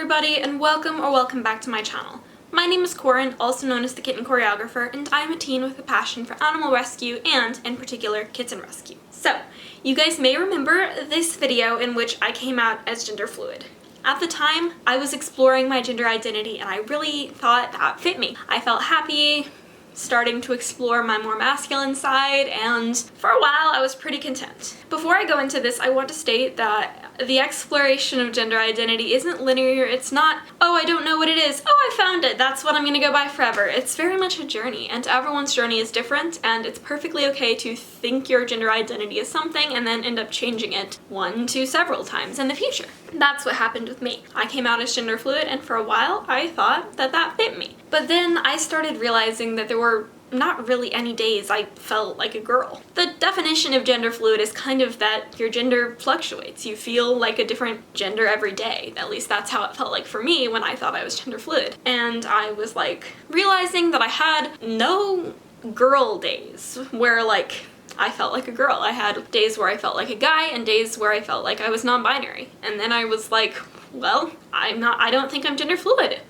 everybody, and welcome back to my channel. My name is Corin, also known as the Kitten Choreographer, and I'm a teen with a passion for animal rescue and, in particular, kitten rescue. So, you guys may remember this video in which I came out as gender fluid. At the time, I was exploring my gender identity and I really thought that fit me. I felt happy, starting to explore my more masculine side, and for a while I was pretty content. Before I go into this, I want to state that the exploration of gender identity isn't linear. It's not, oh, I don't know what it is, oh, I found it, that's what I'm gonna go by forever. It's very much a journey, and everyone's journey is different, and it's perfectly okay to think your gender identity is something and then end up changing it one to several times in the future. That's what happened with me. I came out as gender fluid, and for a while I thought that that fit me. But then I started realizing that there were not really any days I felt like a girl. The definition of gender fluid is kind of that your gender fluctuates. You feel like a different gender every day. At least that's how it felt like for me when I thought I was gender fluid. And I was like realizing that I had no girl days where like I felt like a girl. I had days where I felt like a guy and days where I felt like I was non-binary. And then I was like, well, I don't think I'm gender fluid,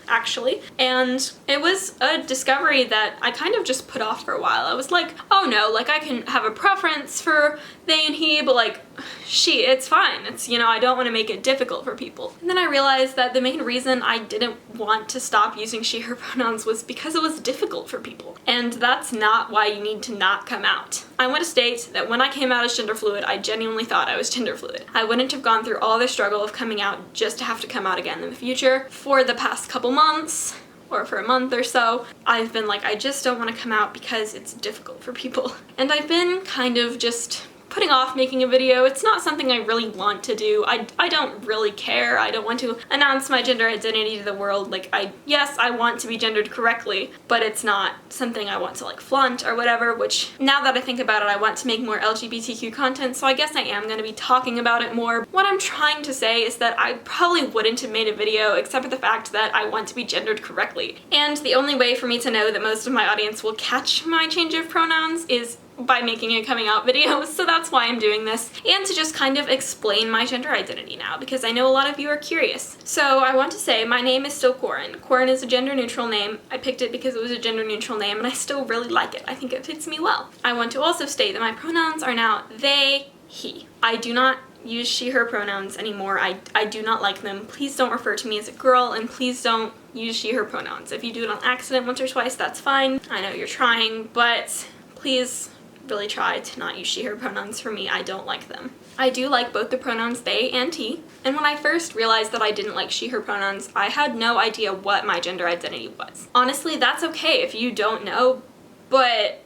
actually. And it was a discovery that I kind of just put off for a while. I was like, oh no, like I can have a preference for they and he, but like she, it's fine. It's, you know, I don't want to make it difficult for people. And then I realized that the main reason I didn't want to stop using she, her pronouns was because it was difficult for people. And that's not why you need to not come out. I want to state that when I came out as gender fluid, I genuinely thought I was gender fluid. I wouldn't have gone through all the struggle of coming out just to have to come out again in the future. For the past couple months, or for a month or so, I've been like, I just don't want to come out because it's difficult for people. And I've been kind of just putting off making a video. It's not something I really want to do. I don't really care. I don't want to announce my gender identity to the world. Like, yes, I want to be gendered correctly, but it's not something I want to like flaunt or whatever, which now that I think about it, I want to make more LGBTQ content, so I guess I am going to be talking about it more. What I'm trying to say is that I probably wouldn't have made a video except for the fact that I want to be gendered correctly. And the only way for me to know that most of my audience will catch my change of pronouns is by making a coming out video, so that's why I'm doing this, and to just kind of explain my gender identity now, because I know a lot of you are curious. So I want to say my name is still Corin. Corin is a gender neutral name. I picked it because it was a gender neutral name, and I still really like it. I think it fits me well. I want to also state that my pronouns are now they, he. I do not use she, her pronouns anymore. I do not like them. Please don't refer to me as a girl, and please don't use she, her pronouns. If you do it on accident once or twice, that's fine. I know you're trying, but please really try to not use she, her pronouns for me. I don't like them. I do like both the pronouns they and he, and when I first realized that I didn't like she, her pronouns, I had no idea what my gender identity was. Honestly, that's okay if you don't know, but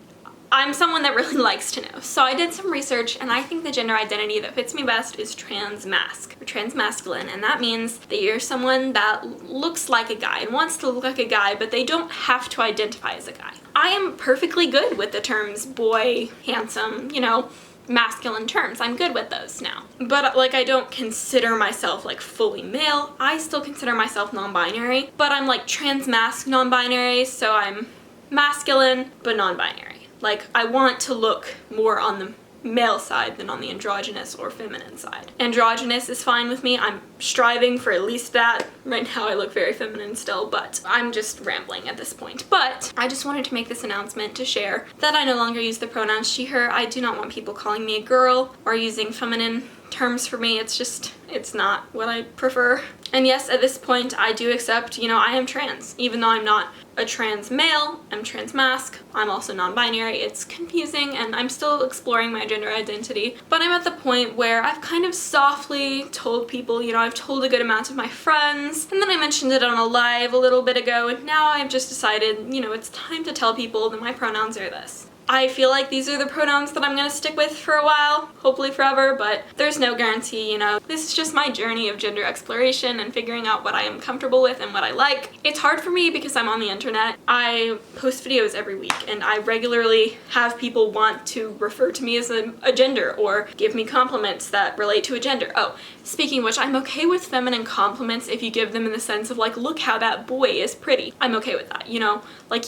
I'm someone that really likes to know. So I did some research, and I think the gender identity that fits me best is transmasc, or transmasculine, and that means that you're someone that looks like a guy and wants to look like a guy, but they don't have to identify as a guy. I am perfectly good with the terms boy, handsome, you know, masculine terms. I'm good with those now. But like, I don't consider myself like fully male. I still consider myself non-binary, but I'm like transmasc non-binary, so I'm masculine but non-binary. Like, I want to look more on the male side than on the androgynous or feminine side. Androgynous is fine with me. I'm striving for at least that. Right now I look very feminine still, but I'm just rambling at this point. But I just wanted to make this announcement to share that I no longer use the pronouns she, her. I do not want people calling me a girl or using feminine terms for me. It's just, it's not what I prefer. And yes, at this point I do accept, you know, I am trans. Even though I'm not a trans male, I'm transmasc, I'm also non-binary. It's confusing and I'm still exploring my gender identity, but I'm at the point where I've kind of softly told people, you know, I've told a good amount of my friends, and then I mentioned it on a live a little bit ago, and now I've just decided, you know, it's time to tell people that my pronouns are this. I feel like these are the pronouns that I'm gonna stick with for a while, hopefully forever, but there's no guarantee, you know. This is just my journey of gender exploration and figuring out what I am comfortable with and what I like. It's hard for me because I'm on the internet. I post videos every week, and I regularly have people want to refer to me as a gender or give me compliments that relate to a gender. Oh, speaking of which, I'm okay with feminine compliments if you give them in the sense of like, look how that boy is pretty. I'm okay with that, you know? Like,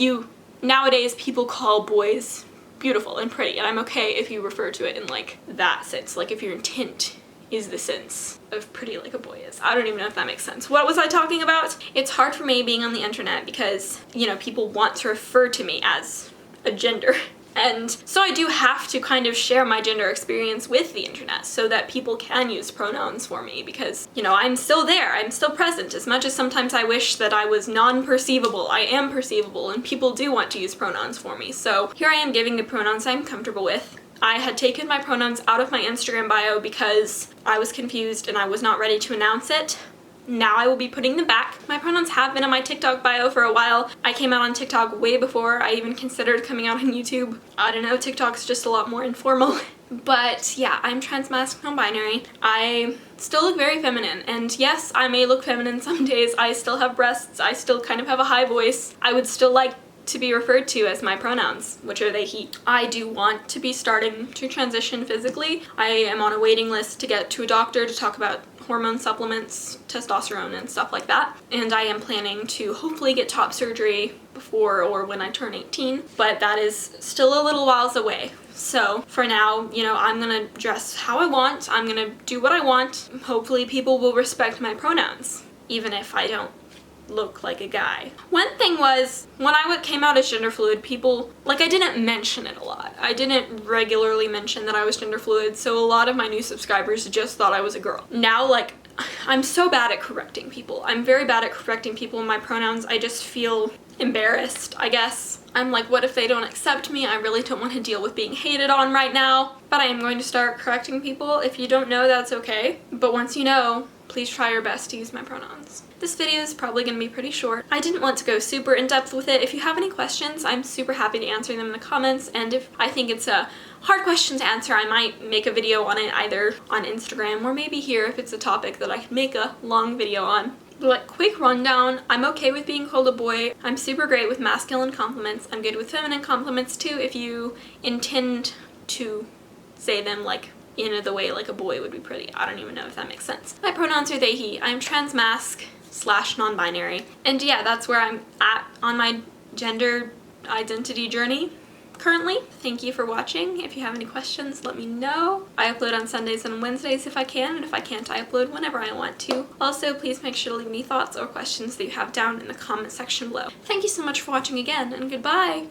nowadays people call boys beautiful and pretty, and I'm okay if you refer to it in like that sense. Like if your intent is the sense of pretty like a boy is. I don't even know if that makes sense. What was I talking about? It's hard for me being on the internet because, you know, people want to refer to me as a gender. And so I do have to kind of share my gender experience with the internet so that people can use pronouns for me because, you know, I'm still there, I'm still present. As much as sometimes I wish that I was non-perceivable, I am perceivable and people do want to use pronouns for me. So here I am giving the pronouns I'm comfortable with. I had taken my pronouns out of my Instagram bio because I was confused and I was not ready to announce it. Now I will be putting them back. My pronouns have been in my TikTok bio for a while. I came out on TikTok way before I even considered coming out on YouTube. I don't know, TikTok's just a lot more informal. But yeah, I'm trans masc non-binary. I still look very feminine, and yes, I may look feminine some days. I still have breasts, I still kind of have a high voice. I would still like to be referred to as my pronouns, which are they, he. I do want to be starting to transition physically. I am on a waiting list to get to a doctor to talk about hormone supplements, testosterone, and stuff like that. And I am planning to hopefully get top surgery before or when I turn 18, but that is still a little whiles away. So for now, you know, I'm gonna dress how I want, I'm gonna do what I want. Hopefully people will respect my pronouns, even if I don't look like a guy. One thing was, when I came out as gender fluid, people, like, I didn't mention it a lot. I didn't regularly mention that I was gender fluid, so a lot of my new subscribers just thought I was a girl. Now, like, I'm so bad at correcting people. I'm very bad at correcting people in my pronouns. I just feel embarrassed, I guess. I'm like, what if they don't accept me? I really don't want to deal with being hated on right now. But I am going to start correcting people. If you don't know, that's okay. But once you know, please try your best to use my pronouns. This video is probably going to be pretty short. I didn't want to go super in-depth with it. If you have any questions, I'm super happy to answer them in the comments, and if I think it's a hard question to answer, I might make a video on it either on Instagram or maybe here if it's a topic that I can make a long video on. But quick rundown, I'm okay with being called a boy. I'm super great with masculine compliments. I'm good with feminine compliments too if you intend to say them like in the way like a boy would be pretty. I don't even know if that makes sense. My pronouns are they, he. I'm trans masc / non-binary. And yeah, that's where I'm at on my gender identity journey currently. Thank you for watching. If you have any questions, let me know. I upload on Sundays and Wednesdays if I can, and if I can't, I upload whenever I want to. Also, please make sure to leave any thoughts or questions that you have down in the comment section below. Thank you so much for watching again, and goodbye!